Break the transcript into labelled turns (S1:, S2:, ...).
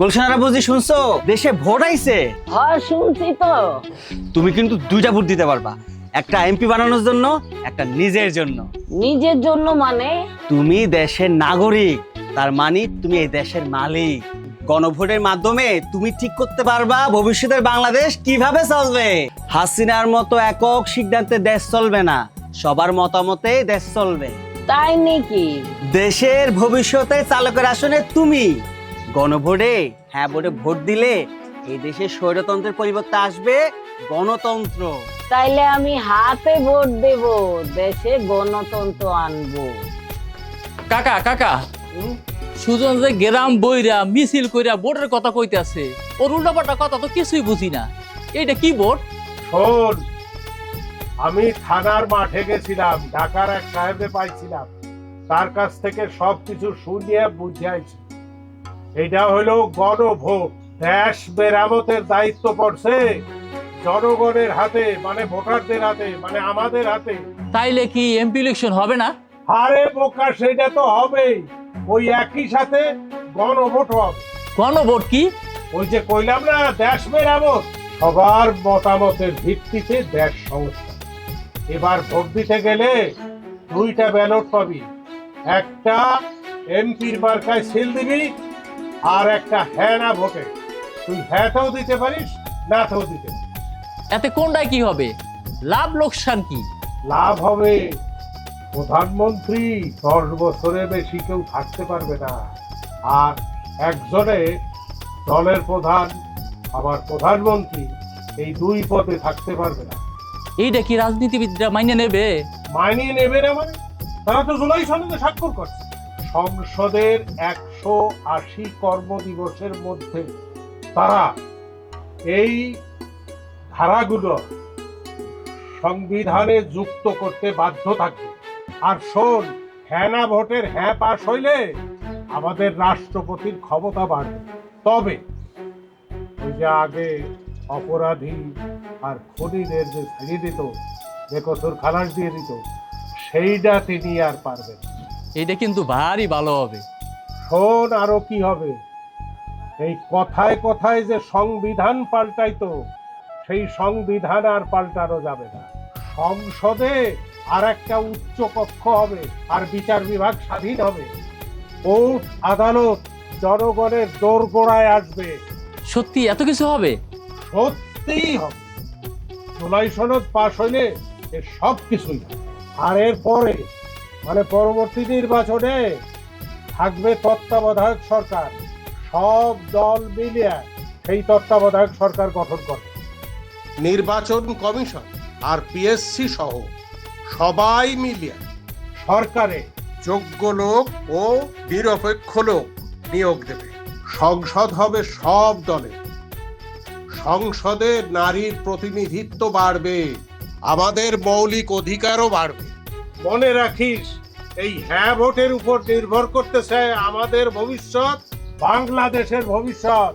S1: গুলশানারা বুঝি শুনছো, দেশে ভোট আইছে।
S2: হ্যাঁ শুনছি তো।
S1: তুমি কিন্তু দুইটা ভোট দিতে পারবা, একটা এমপি বানানোর জন্য, একটা নিজের জন্য।
S2: নিজের জন্য মানে?
S1: তুমি দেশের নাগরিক, তার মানে তুমি এই দেশের মালিক। গণভোটের মাধ্যমে তুমি ঠিক করতে পারবা ভবিষ্যতের বাংলাদেশ কিভাবে চলবে। হাসিনার মতো একক সিদ্ধান্তে দেশ চলবে না, সবার মতামতে দেশ চলবে।
S2: তাই নাকি?
S1: দেশের ভবিষ্যতে চালকের আসনে তুমি। গণভোটে হ্যাঁ ভোটে ভোট দিলে এই দেশে স্বৈরতন্ত্রের পরিবর্তে আসবে গণতন্ত্র।
S2: তাইলে আমি হাতে ভোট দেব, দেশে গণতন্ত্র আনবো।
S3: কাকা কাকা, সুজন যে গ্রাম বইরা মিছিল কইরা ভোটের কথা কইতাছে, ওর উল্টাপাল্টা কথা তো কিছুই বুঝি না। এইটা কি ভোট?
S4: শোন, আমি থানার মাঠে গেছিলাম, ঢাকার এক সাহেবে পাইছিলাম, তার কাছ থেকে সবকিছু শুনিয়ে বুঝাইছি। এটা হলো গণভোট। দেশ মেরামতের দায়িত্ব পড়ছে জনগণের হাতে, মানে ভোটারদের হাতে, মানে আমাদের হাতে।
S3: তাইলে কি এমপি ইলেকশন হবে না?
S4: আরে বোকা, সেটা তো হবেই, ওই একই সাথে গণভোট হবে।
S3: গণভোট কি?
S4: ওই যে কইলাম না, দেশ মেরামত। সবার মতামতের ভিত্তিতে দেশ সংস্কার। এবার ভোট দিতে গেলে দুইটা ব্যালট পাবি, একটা এমপির মার্কায় সিল দিবি, আর একটা হ্যাঁ না ভোটে। তুই হ্যাঁতেও দিতে পারিস, নাতেও দিতে পারিস।
S3: এতে কোনটাই কি হবে? লাভ লোকসান কি?
S4: লাভ হবে, প্রধানমন্ত্রী 10 বছরের বেশি কেউ থাকতে পারবে না, আর একজনে দলের প্রধান আবার প্রধানমন্ত্রী, এই দুই পদে থাকতে পারবে না।
S3: এইটা কি রাজনীতিবিদরা মাইনে নেবে?
S4: মানিয়ে নেবে না মানে? তারা তো জুলাই সনদে স্বাক্ষর করছে। সংসদের 180 কর্মদিবসের মধ্যে তারা এই ধারাগুলো সংবিধানে যুক্ত করতে বাধ্য থাকবে। আর শোন, হ্যাঁ না ভোটের হ্যাঁ পাশ হইলে আমাদের রাষ্ট্রপতির ক্ষমতা বাড়বে। তবে ওই যে আগে অপরাধী আর খুনিদের যে ছাড়িয়ে দিত, বেকসুর খালাস দিয়ে দিত, সেইটা তিনি আর পারবেন না।
S3: এইটা কিন্তু ভারী ভালো হবে।
S4: শোন, আরো কি হবে, এই কথায় কথায় যে সংবিধান পাল্টাইতো, সেই সংবিধান আর পাল্টানো যাবে না। সংসদে আর একটা উচ্চ কক্ষ হবে, আর বিচার বিভাগ স্বাধীন হবে। কোর্ট আদালত জনগণের দোরগোড়ায় আসবে।
S3: সত্যি এত কিছু হবে?
S4: সত্যিই হবে। জুলাই সনদ পাশ হইলে এর সব কিছুই হবে। আর এর পরে, মানে পরবর্তী নির্বাচনে থাকবে তত্ত্বাবধায়ক সরকার। সব দল মিলিয়ে সেই তত্ত্বাবধায়ক সরকার গঠন করবে। নির্বাচন কমিশন আর পিএসসি সহ সবাই মিলিয়ে সরকারে যোগ্য লোক ও নিরপেক্ষ লোক নিয়োগ দেবে। সংসদ হবে সব দলের। সংসদে নারীর প্রতিনিধিত্ব বাড়বে, আমাদের মৌলিক অধিকারও বাড়বে। মনে রাখিস, এই হ্যাঁ ভোটের উপর নির্ভর করতেছে আমাদের ভবিষ্যৎ, বাংলাদেশের ভবিষ্যৎ।